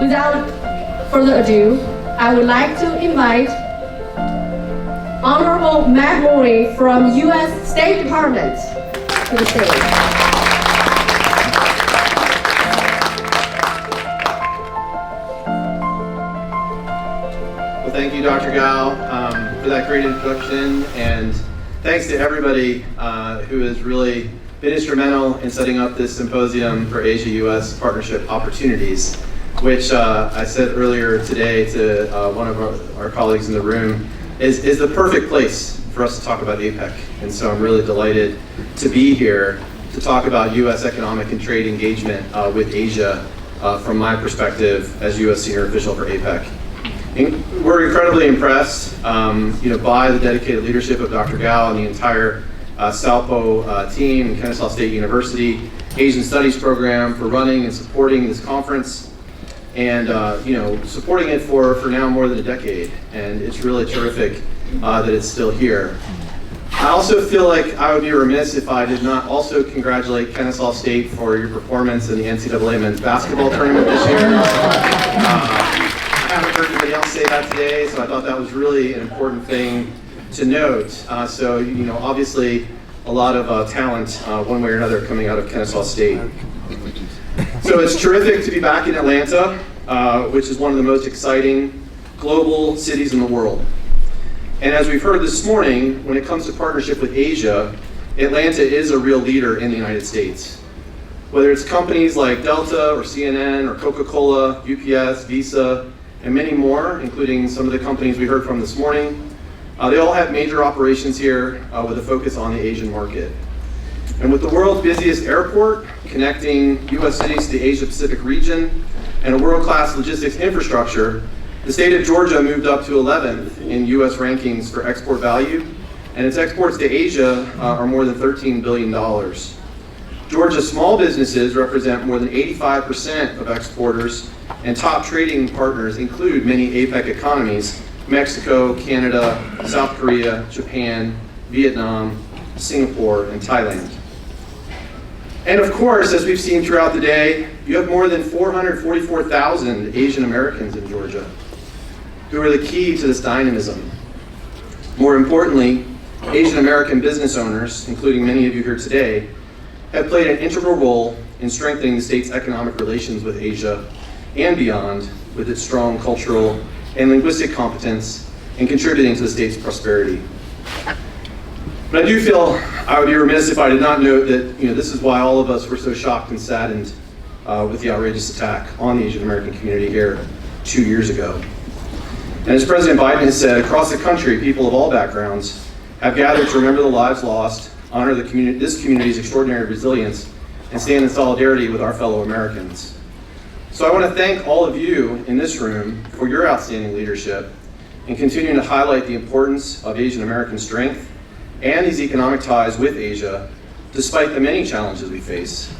Without further ado, I would like to invite Honorable Matt Murray from U.S. State Department to the stage. Well, thank you, Dr. Zhao, for that great introduction, and thanks to everybody who has really been instrumental in setting up this symposium for Asia-U.S. partnership opportunities, which I said earlier today to one of our colleagues in the room, is the perfect place for us to talk about APEC. And so I'm really delighted to be here to talk about U.S. economic and trade engagement with Asia from my perspective as U.S. senior official for APEC. And we're incredibly impressed by the dedicated leadership of Dr. Zhao and the entire SAUPO team and Kennesaw State University Asian Studies program for running and supporting this conference. And supporting it for now more than a decade, and it's really terrific that it's still here. I also feel like I would be remiss if I did not also congratulate Kennesaw State for your performance in the NCAA men's basketball tournament this year. I haven't heard anybody else say that today, so I thought that was really an important thing to note. Obviously a lot of talent one way or another coming out of Kennesaw State. So it's terrific to be back in Atlanta, which is one of the most exciting global cities in the world. And as we've heard this morning, when it comes to partnership with Asia, Atlanta is a real leader in the United States. Whether it's companies like Delta or CNN or Coca-Cola, UPS, Visa, and many more, including some of the companies we heard from this morning, they all have major operations here with a focus on the Asian market. And with the world's busiest airport, connecting U.S. cities to the Asia-Pacific region, and a world-class logistics infrastructure, the state of Georgia moved up to 11th in U.S. rankings for export value, and its exports to Asia are more than $13 billion. Georgia's small businesses represent more than 85% of exporters, and top trading partners include many APEC economies: Mexico, Canada, South Korea, Japan, Vietnam, Singapore, and Thailand. And of course, as we've seen throughout the day, you have more than 444,000 Asian Americans in Georgia, who are the key to this dynamism. More importantly, Asian American business owners, including many of you here today, have played an integral role in strengthening the state's economic relations with Asia and beyond, with its strong cultural and linguistic competence and contributing to the state's prosperity. But I do feel I would be remiss if I did not note that this is why all of us were so shocked and saddened with the outrageous attack on the Asian American community here 2 years ago. And as President Biden has said, across the country, people of all backgrounds have gathered to remember the lives lost, honor this community's extraordinary resilience, and stand in solidarity with our fellow Americans. So I want to thank all of you in this room for your outstanding leadership in continuing to highlight the importance of Asian American strength and these economic ties with Asia, despite the many challenges we face.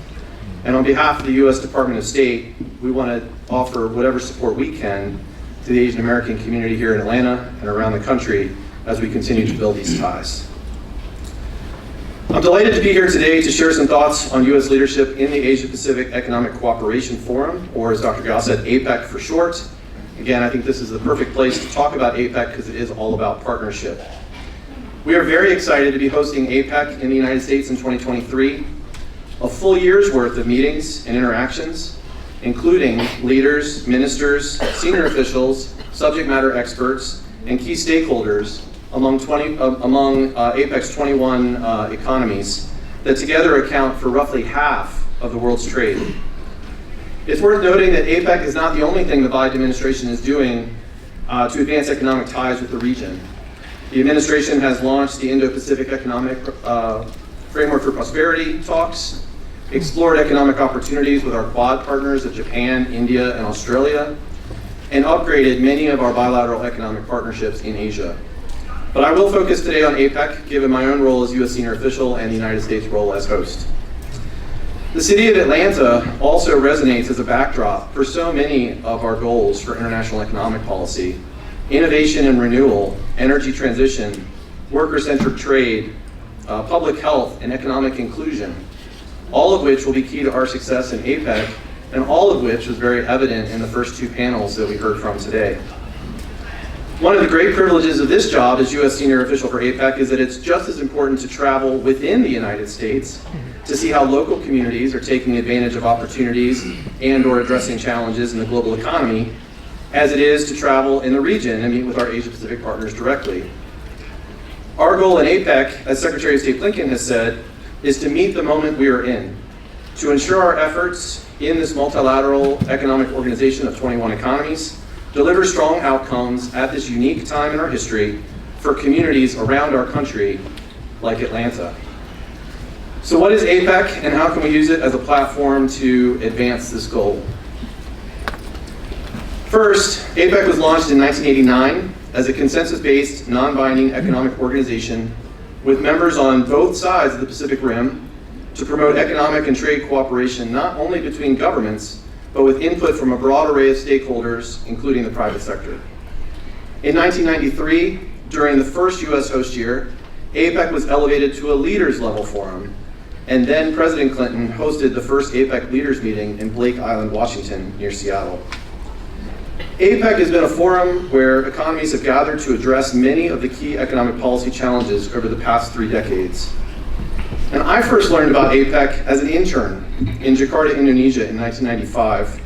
And on behalf of the U.S. Department of State, we want to offer whatever support we can to the Asian American community here in Atlanta and around the country as we continue to build these ties. I'm delighted to be here today to share some thoughts on U.S. leadership in the Asia-Pacific Economic Cooperation Forum, or as Dr. Zhao said, APEC for short. Again, I think this is the perfect place to talk about APEC because it is all about partnership. We are very excited to be hosting APEC in the United States in 2023, a full year's worth of meetings and interactions, including leaders, ministers, senior officials, subject matter experts, and key stakeholders among APEC's 21 economies that together account for roughly half of the world's trade. It's worth noting that APEC is not the only thing the Biden administration is doing to advance economic ties with the region. The administration has launched the Indo-Pacific Economic Framework for Prosperity talks, explored economic opportunities with our Quad partners of Japan, India, and Australia, and upgraded many of our bilateral economic partnerships in Asia. But I will focus today on APEC, given my own role as U.S. senior official and the United States role as host. The city of Atlanta also resonates as a backdrop for so many of our goals for international economic policy: innovation and renewal, energy transition, worker-centered trade, public health, and economic inclusion, all of which will be key to our success in APEC and all of which was very evident in the first two panels that we heard from today. One of the great privileges of this job as U.S. Senior Official for APEC is that it's just as important to travel within the United States to see how local communities are taking advantage of opportunities and or addressing challenges in the global economy as it is to travel in the region and meet with our Asia-Pacific partners directly. Our goal in APEC, as Secretary of State Blinken has said, is to meet the moment we are in, to ensure our efforts in this multilateral economic organization of 21 economies deliver strong outcomes at this unique time in our history for communities around our country like Atlanta. So what is APEC and how can we use it as a platform to advance this goal? First, APEC was launched in 1989 as a consensus-based, non-binding economic organization with members on both sides of the Pacific Rim to promote economic and trade cooperation not only between governments, but with input from a broad array of stakeholders, including the private sector. In 1993, during the first US host year, APEC was elevated to a leaders level forum, and then President Clinton hosted the first APEC leaders meeting in Blake Island, Washington, near Seattle. APEC has been a forum where economies have gathered to address many of the key economic policy challenges over the past 3 decades. And I first learned about APEC as an intern in Jakarta, Indonesia in 1995,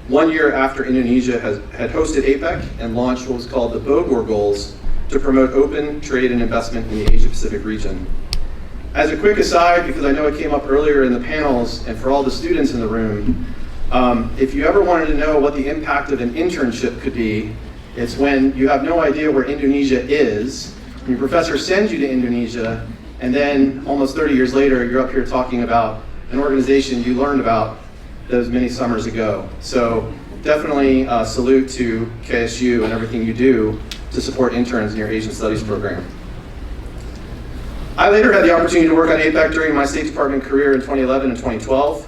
1 year after Indonesia had hosted APEC and launched what was called the Bogor Goals to promote open trade and investment in the Asia-Pacific region. As a quick aside, because I know it came up earlier in the panels and for all the students in the room, if you ever wanted to know what the impact of an internship could be, it's when you have no idea where Indonesia is, and your professor sends you to Indonesia, and then almost 30 years later, you're up here talking about an organization you learned about those many summers ago. So definitely salute to KSU and everything you do to support interns in your Asian Studies program. I later had the opportunity to work on APEC during my State Department career in 2011 and 2012,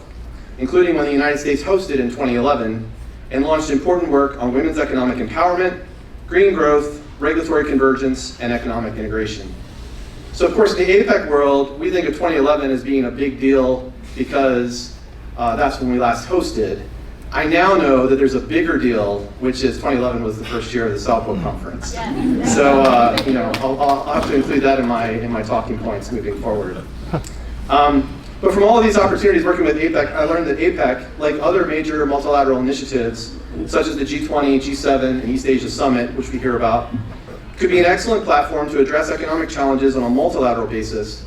including when the United States hosted in 2011 and launched important work on women's economic empowerment, green growth, regulatory convergence, and economic integration. So of course, in the APEC world, we think of 2011 as being a big deal because that's when we last hosted. I now know that there's a bigger deal, which is 2011 was the first year of the SAUPO conference. Yeah. So I'll have to include that in my talking points moving forward. But from all of these opportunities working with APEC, I learned that APEC, like other major multilateral initiatives, such as the G20, G7, and East Asia Summit, which we hear about, could be an excellent platform to address economic challenges on a multilateral basis,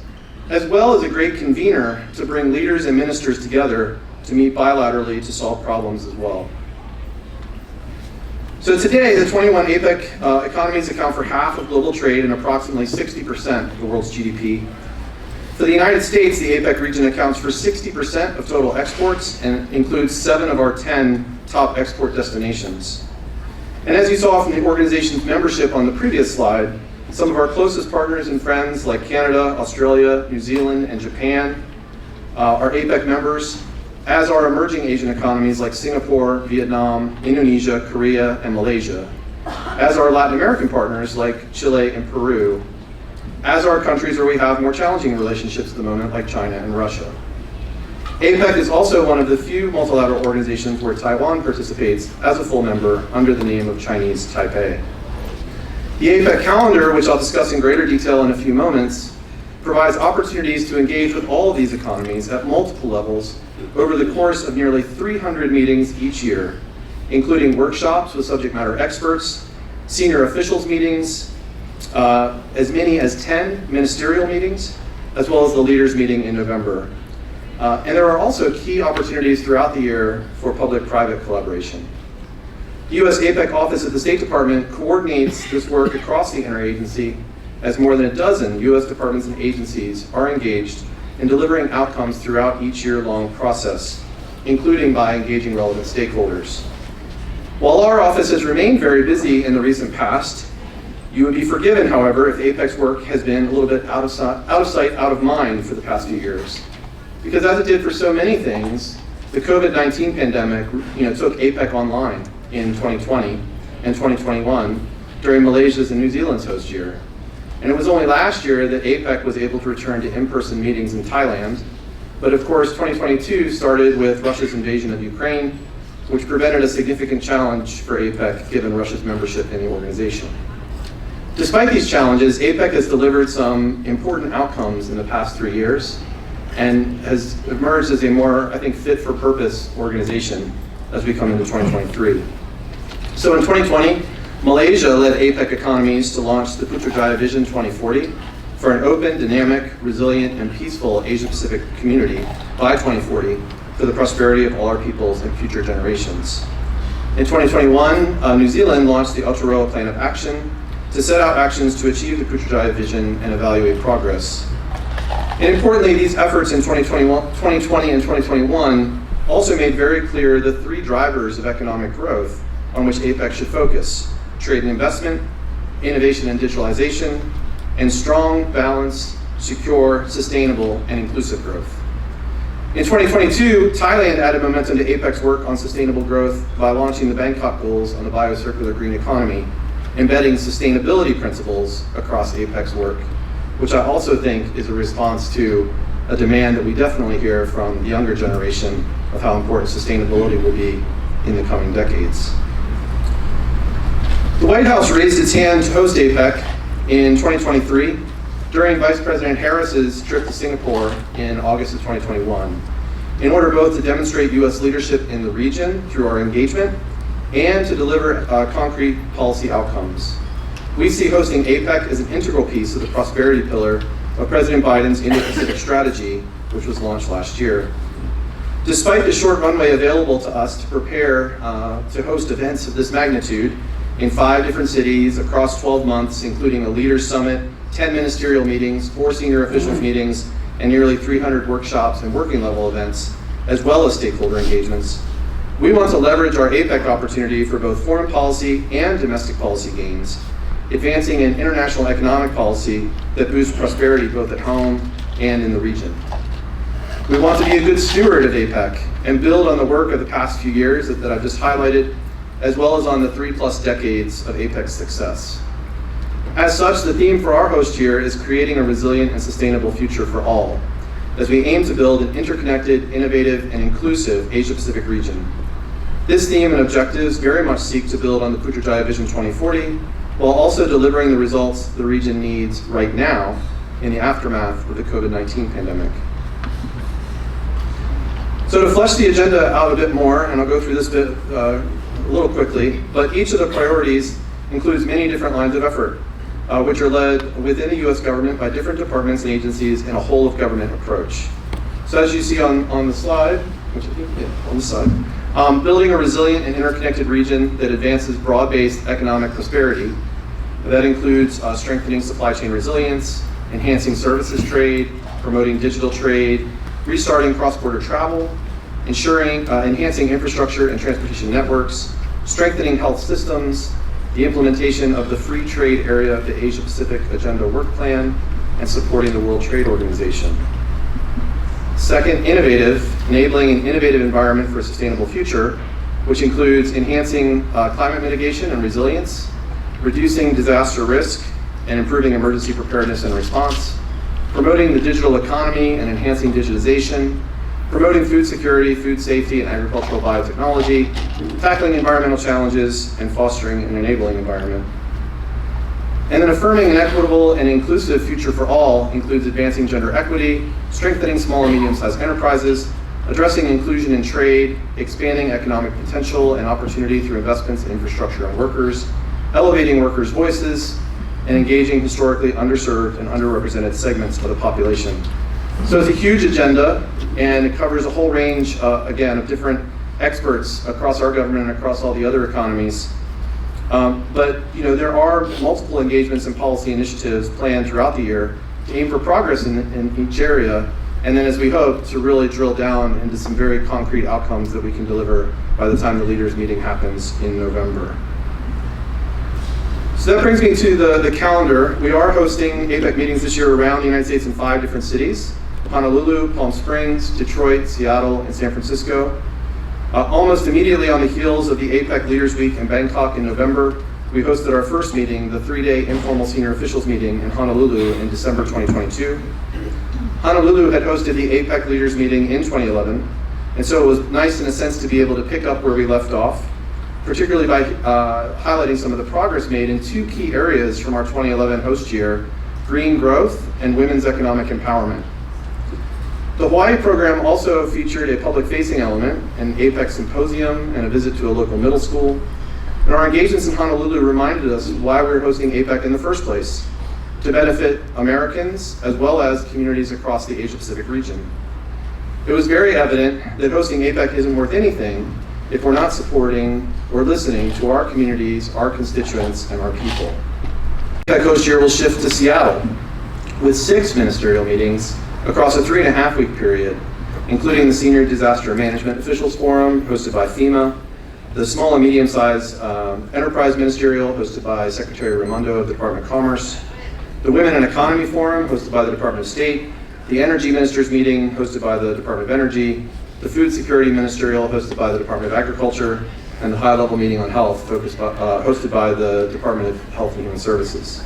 as well as a great convener to bring leaders and ministers together to meet bilaterally to solve problems as well. So today, the 21 APEC economies account for half of global trade and approximately 60% of the world's GDP. For the United States, the APEC region accounts for 60% of total exports and includes 7 of our 10 top export destinations. And as you saw from the organization's membership on the previous slide, some of our closest partners and friends like Canada, Australia, New Zealand, and Japan are APEC members, as are emerging Asian economies like Singapore, Vietnam, Indonesia, Korea, and Malaysia, as are Latin American partners like Chile and Peru, as are countries where we have more challenging relationships at the moment like China and Russia. APEC is also one of the few multilateral organizations where Taiwan participates as a full member under the name of Chinese Taipei. The APEC calendar, which I'll discuss in greater detail in a few moments, provides opportunities to engage with all of these economies at multiple levels over the course of nearly 300 meetings each year, including workshops with subject matter experts, senior officials meetings, as many as 10 ministerial meetings, as well as the leaders meeting in November. And there are also key opportunities throughout the year for public-private collaboration. The U.S. APEC office at the State Department coordinates this work across the interagency as more than a dozen U.S. departments and agencies are engaged in delivering outcomes throughout each year-long process, including by engaging relevant stakeholders. While our office has remained very busy in the recent past, you would be forgiven, however, if APEC's work has been a little bit out of sight, out of mind for the past few years. Because as it did for so many things, the COVID-19 pandemic took APEC online in 2020 and 2021 during Malaysia's and New Zealand's host year. And it was only last year that APEC was able to return to in-person meetings in Thailand, But of course, 2022 started with Russia's invasion of Ukraine, which presented a significant challenge for APEC given Russia's membership in the organization. Despite these challenges, APEC has delivered some important outcomes in the past 3 years and has emerged as a more, I think, fit for purpose organization as we come into 2023. So in 2020, Malaysia led APEC economies to launch the Putrajaya Vision 2040 for an open, dynamic, resilient, and peaceful Asia-Pacific community by 2040 for the prosperity of all our peoples and future generations. In 2021, New Zealand launched the Aotearoa Plan of Action to set out actions to achieve the Putrajaya Vision and evaluate progress. And importantly, these efforts in 2020 and 2021 also made very clear the 3 drivers of economic growth on which APEC should focus: trade and investment, innovation and digitalization, and strong, balanced, secure, sustainable, and inclusive growth. In 2022, Thailand added momentum to APEC's work on sustainable growth by launching the Bangkok Goals on the Biocircular Green Economy, embedding sustainability principles across APEC's work, which I also think is a response to a demand that we definitely hear from the younger generation of how important sustainability will be in the coming decades. The White House raised its hand to host APEC in 2023 during Vice President Harris's trip to Singapore in August of 2021, in order both to demonstrate U.S. leadership in the region through our engagement and to deliver concrete policy outcomes. We see hosting APEC as an integral piece of the prosperity pillar of President Biden's Indo-Pacific strategy, which was launched last year. Despite the short runway available to us to prepare to host events of this magnitude in 5 different cities across 12 months, including a leaders summit, 10 ministerial meetings, 4 senior officials meetings, and nearly 300 workshops and working level events, as well as stakeholder engagements, we want to leverage our APEC opportunity for both foreign policy and domestic policy gains, advancing an international economic policy that boosts prosperity both at home and in the region. We want to be a good steward of APEC and build on the work of the past few years that I've just highlighted, as well as on the 3+ decades of APEC's success. As such, the theme for our host year is creating a resilient and sustainable future for all, as we aim to build an interconnected, innovative, and inclusive Asia-Pacific region. This theme and objectives very much seek to build on the Putrajaya Vision 2040, while also delivering the results the region needs right now in the aftermath of the COVID-19 pandemic. So to flesh the agenda out a bit more, and I'll go through this bit a little quickly, but each of the priorities includes many different lines of effort, which are led within the U.S. government by different departments and agencies in a whole of government approach. So as you see on the slide, on the side, building a resilient and interconnected region that advances broad-based economic prosperity. That includes strengthening supply chain resilience, enhancing services trade, promoting digital trade, restarting cross-border travel, enhancing infrastructure and transportation networks, strengthening health systems, the implementation of the Free Trade Area of the Asia-Pacific Agenda Work Plan, and supporting the World Trade Organization. Second, enabling an innovative environment for a sustainable future, which includes enhancing climate mitigation and resilience, reducing disaster risk, and improving emergency preparedness and response, promoting the digital economy and enhancing digitization, promoting food security, food safety, and agricultural biotechnology, tackling environmental challenges, and fostering an enabling environment. And then affirming an equitable and inclusive future for all includes advancing gender equity, strengthening small and medium-sized enterprises, addressing inclusion in trade, expanding economic potential and opportunity through investments in infrastructure and workers, elevating workers' voices, and engaging historically underserved and underrepresented segments of the population. So it's a huge agenda, and it covers a whole range, again, of different experts across our government and across all the other economies. But there are multiple engagements and policy initiatives planned throughout the year to aim for progress in each area, and then, as we hope, to really drill down into some very concrete outcomes that we can deliver by the time the leaders meeting happens in November. So that brings me to the calendar. We are hosting APEC meetings this year around the United States in 5 different cities: Honolulu, Palm Springs, Detroit, Seattle, and San Francisco. Almost immediately on the heels of the APEC Leaders Week in Bangkok in November, we hosted our first meeting, the 3-day informal senior officials meeting in Honolulu in December 2022. Honolulu had hosted the APEC leaders meeting in 2011, and so it was nice in a sense to be able to pick up where we left off, particularly by highlighting some of the progress made in two key areas from our 2011 host year: green growth and women's economic empowerment. The Hawaii program also featured a public-facing element, an APEC symposium, and a visit to a local middle school. And our engagements in Honolulu reminded us why we were hosting APEC in the first place: to benefit Americans as well as communities across the Asia-Pacific region. It was very evident that hosting APEC isn't worth anything if we're not supporting or listening to our communities, our constituents, and our people. APEC host year will shift to Seattle with 6 ministerial meetings across a 3.5-week period, including the Senior Disaster Management Officials Forum hosted by FEMA, the Small and Medium-Sized Enterprise Ministerial hosted by Secretary Raimondo of the Department of Commerce, the Women and Economy Forum hosted by the Department of State, the Energy Ministers Meeting hosted by the Department of Energy, the Food Security Ministerial hosted by the Department of Agriculture, and the High-Level Meeting on Health hosted by the Department of Health and Human Services.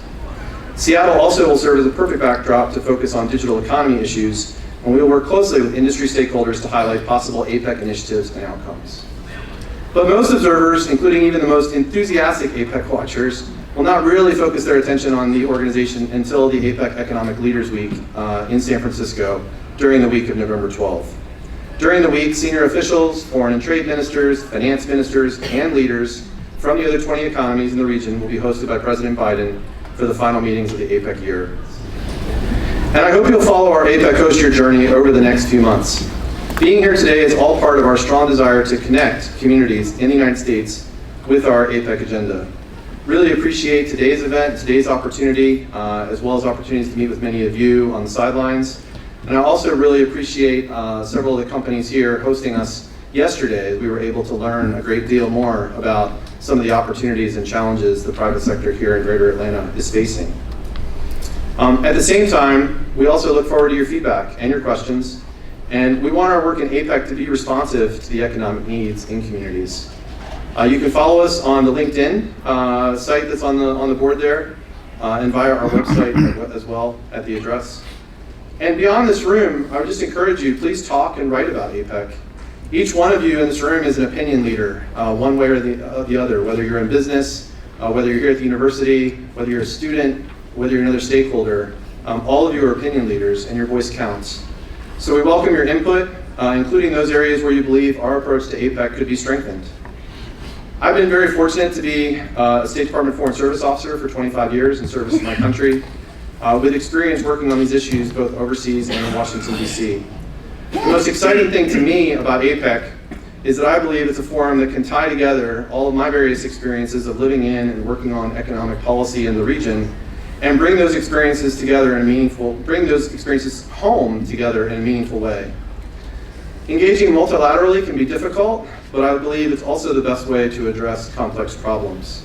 Seattle also will serve as a perfect backdrop to focus on digital economy issues, and we will work closely with industry stakeholders to highlight possible APEC initiatives and outcomes. But most observers, including even the most enthusiastic APEC watchers, will not really focus their attention on the organization until the APEC Economic Leaders Week in San Francisco during the week of November 12th. During the week, senior officials, foreign and trade ministers, finance ministers, and leaders from the other 20 economies in the region will be hosted by President Biden for the final meetings of the APEC year. And I hope you'll follow our APEC host year journey over the next few months. Being here today is all part of our strong desire to connect communities in the United States with our APEC agenda. Really appreciate today's event, today's opportunity, as well as opportunities to meet with many of you on the sidelines. And I also really appreciate several of the companies here hosting us yesterday, as we were able to learn a great deal more about some of the opportunities and challenges the private sector here in Greater Atlanta is facing. At the same time, we also look forward to your feedback and your questions, and we want our work in APEC to be responsive to the economic needs in communities. You can follow us on the LinkedIn site that's on the board there, and via our website as well at the address. And beyond this room, I would just encourage you, please talk and write about APEC. Each one of you in this room is an opinion leader, one way or the other, whether you're in business, whether you're here at the university, whether you're a student, whether you're another stakeholder. All of you are opinion leaders, and your voice counts. So we welcome your input, including those areas where you believe our approach to APEC could be strengthened. I've been very fortunate to be a State Department Foreign Service officer for 25 years in service to my country, with experience working on these issues both overseas and in Washington, D.C. The most exciting thing to me about APEC is that I believe it's a forum that can tie together all of my various experiences of living in and working on economic policy in the region, and bring those experiences together bring those experiences home together in a meaningful way. Engaging multilaterally can be difficult, but I believe it's also the best way to address complex problems.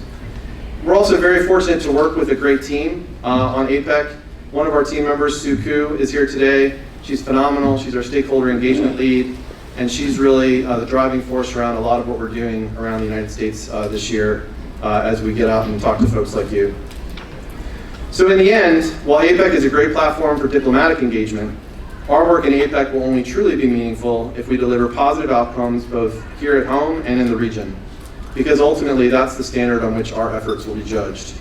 We're also very fortunate to work with a great team on APEC. One of our team members, Sue Koo, is here today. She's phenomenal. She's our stakeholder engagement lead, and she's really the driving force around a lot of what we're doing around the United States this year as we get out and talk to folks like you. So in the end, while APEC is a great platform for diplomatic engagement, our work in APEC will only truly be meaningful if we deliver positive outcomes both here at home and in the region, because ultimately that's the standard on which our efforts will be judged.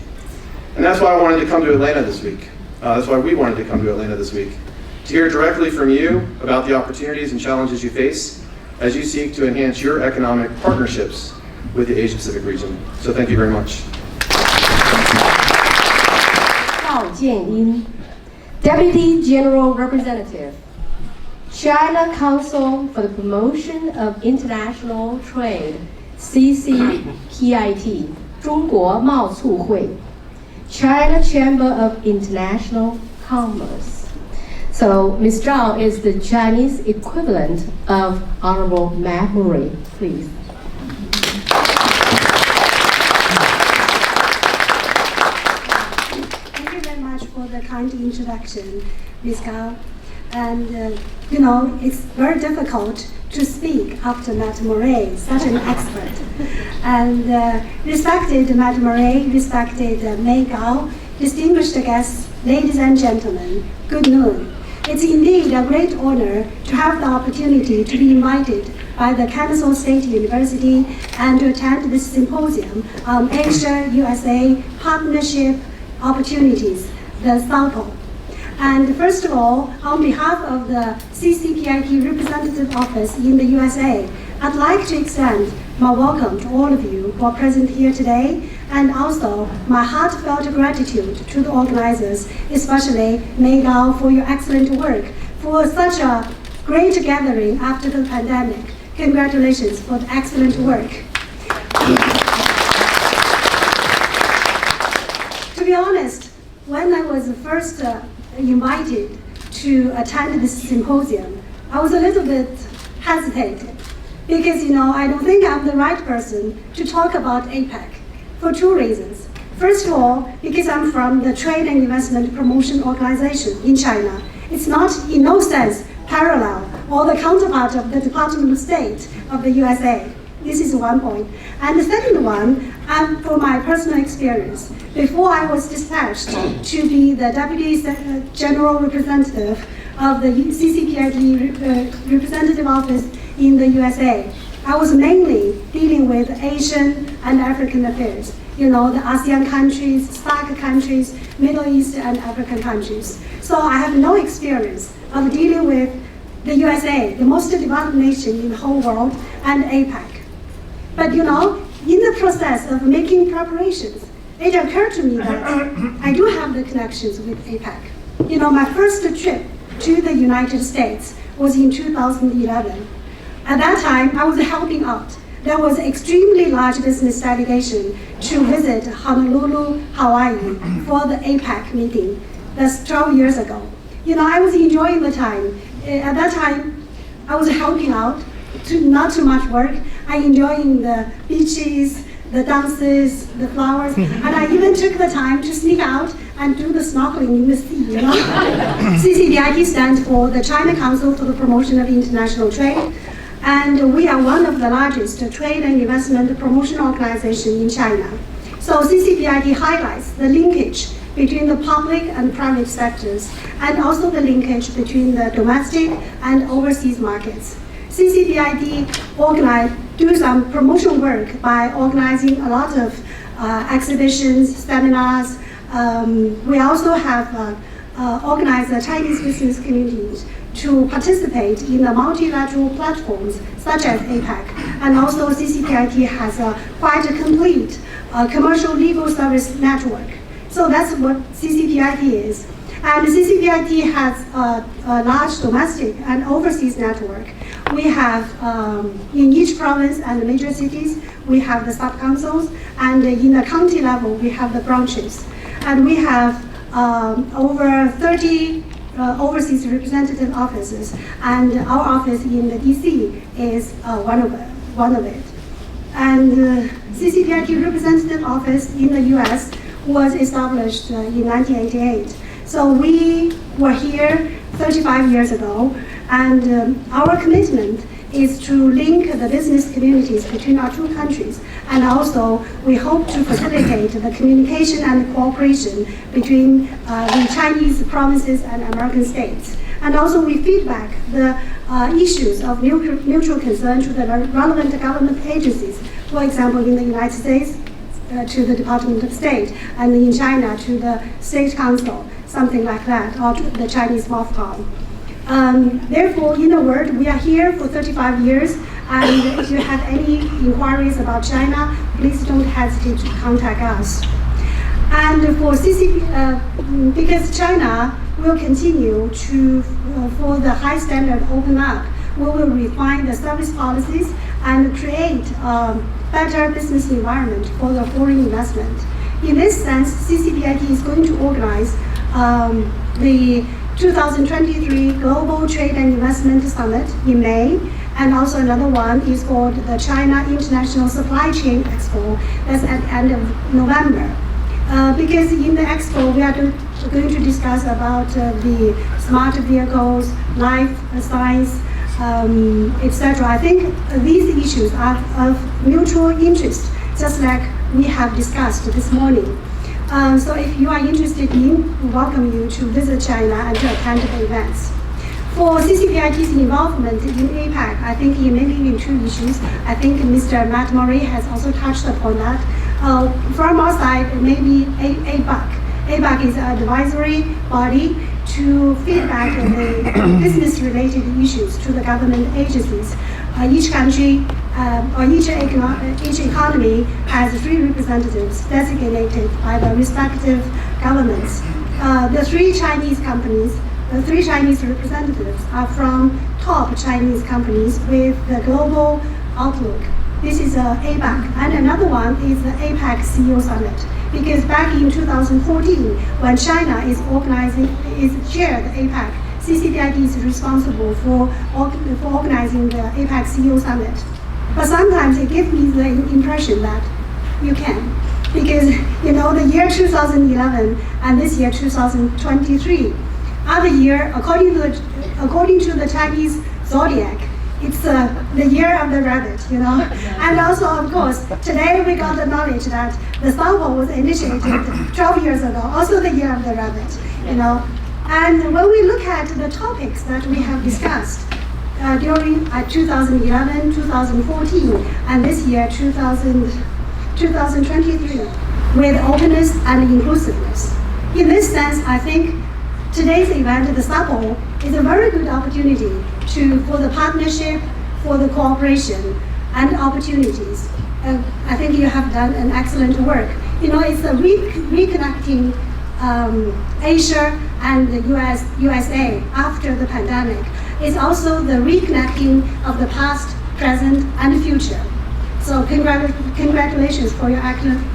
And that's why I wanted to come to Atlanta this week. That's why we wanted to come to Atlanta this week, to hear directly from you about the opportunities and challenges you face as you seek to enhance your economic partnerships with the Asia-Pacific region. So thank you very much. Zhao Jianying, Deputy General Representative, China Council for the Promotion of International Trade, CCOIC, 中国贸促会, China Chamber of International Commerce. So Ms. Zhao is the Chinese equivalent of Honorable Mary, please. Thank you very much for the kind introduction, Ms. Gao. And you know, it's very difficult to speak after Madame Murray, such an expert. And respected Madame Murray, respected May Gao, distinguished guests, ladies and gentlemen, good noon. It's indeed a great honor to have the opportunity to be invited by the Kennesaw State University and to attend this symposium on Asia-USA Partnership Opportunities, the SAUPO. And first of all, on behalf of the CCPIT Representative Office in the USA, I'd like to extend my welcome to all of you who are present here today, and also my heartfelt gratitude to the organizers, especially Mei Gao, for your excellent work, for such a great gathering after the pandemic. Congratulations for the excellent work. To be honest, when I was first invited to attend this symposium, I was a little bit hesitated because, I don't think I'm the right person to talk about APEC for two reasons. First of all, because I'm from the Trade and Investment Promotion Organization in China. It's not in no sense parallel or the counterpart of the Department of State of the USA. This is one point. And the second one, for my personal experience, before I was dispatched to be the Deputy General Representative of the CCPIT Representative Office in the USA, I was mainly dealing with Asian and African affairs. The ASEAN countries, SAARC countries, Middle East and African countries. So I have no experience of dealing with the USA, the most developed nation in the whole world, and APEC. But in the process of making preparations, it occurred to me that I do have the connections with APEC. My first trip to the United States was in 2011. At that time, I was helping out. There was an extremely large business delegation to visit Honolulu, Hawaii for the APEC meeting. That's 12 years ago. I was enjoying the time. At that time, I was helping out, not too much work. I enjoying the beaches, the dances, the flowers, and I even took the time to sneak out and do the snorkeling in the sea. CCPIT stands for the China Council for the Promotion of International Trade, and we are one of the largest trade and investment promotion organizations in China. So CCPIT highlights the linkage between the public and private sectors, and also the linkage between the domestic and overseas markets. CCPIT do some promotion work by organizing a lot of exhibitions, seminars. We also have organized the Chinese business communities to participate in the multilateral platforms such as APEC. And also CCPIT has a quite a complete commercial legal service network. So that's what CCPIT is. And CCPIT has a large domestic and overseas network. We have, in each province and major cities, we have the sub-councils, and in the county level, we have the branches. And we have over 30 overseas representative offices, and our office in the DC is one of it. And CCPIT representative office in the US was established in 1988. So we were here 35 years ago, and our commitment is to link the business communities between our two countries, and also we hope to facilitate the communication and cooperation between the Chinese provinces and American states. And also we feedback the issues of mutual concern to the relevant government agencies. For example, in the United States, to the Department of State, and in China to the State Council, something like that, or to the Chinese MOFCOM. Therefore, in a word, we are here for 35 years, and if you have any inquiries about China, please don't hesitate to contact us. And for CCP, because China will continue to, for the high standard open up, we will refine the service policies and create a better business environment for the foreign investment. In this sense, CCPIT is going to organize the 2023 Global Trade and Investment Summit in May, and also another one is called the China International Supply Chain Expo. That's at the end of November. Because in the expo, we are going to discuss about the smart vehicles, life science, etc. I think these issues are of mutual interest, just like we have discussed this morning. So if you are interested in, we welcome you to visit China and to attend the events. For CCPIT's involvement in APAC, I think in mainly in two issues. I think Mr. Matt Murray has also touched upon that. From our side, maybe APAC. APAC is an advisory body to feedback the business-related issues to the government agencies. Each country or each economy has 3 representatives designated by the respective governments. The 3 Chinese companies, the 3 Chinese representatives are from top Chinese companies with the global outlook. This is APAC, and another one is the APAC CEO Summit. Because back in 2014, when China is chaired APAC, CCPIT is responsible for organizing the APAC CEO Summit. But sometimes it gives me the impression that you can. Because, the year 2011 and this year 2023, other year, according to the Chinese zodiac, it's the year of the rabbit, And also, of course, today we got the knowledge that the SAUPO was initiated 12 years ago, also the year of the rabbit, And when we look at the topics that we have discussed during 2011, 2014, and this year, 2023, with openness and inclusiveness. In this sense, I think today's event, the SAUPO, is a very good opportunity for the partnership, for the cooperation, and opportunities. I think you have done an excellent work. It's a reconnecting Asia and the USA after the pandemic. It's also the reconnecting of the past, present, and future. So congratulations for your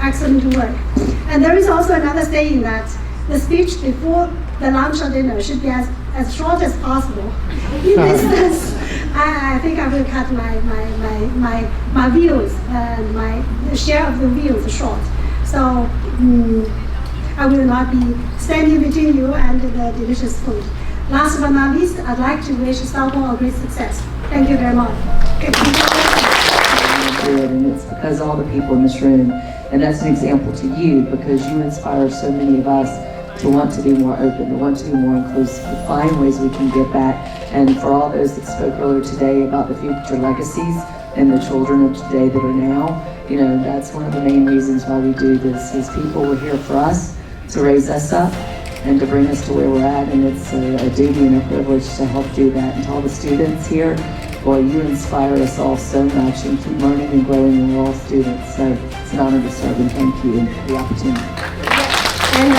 excellent work. And there is also another saying that the speech before the lunch or dinner should be as short as possible. In this sense, I think I will cut my views and my share of the views short. So I will not be standing between you and the delicious food. Last but not least, I'd like to wish SAUPO a great success. Thank you very much. And it's because of all the people in this room, and that's an example to you because you inspire so many of us to want to be more open, to want to be more inclusive, to find ways we can give back. And for all those that spoke earlier today about the future legacies and the children of today that are now, that's one of the main reasons why we do this, is people were here for us, to raise us up, and to bring us to where we're at, and it's a duty and a privilege to help do that. And to all the students here, boy, you inspire us all so much, and keep learning and growing, and we're all students, so it's an honor to serve, and thank you for the opportunity. And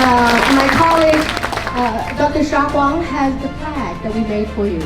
my colleague, Dr. Zhao has the flag that we made for you.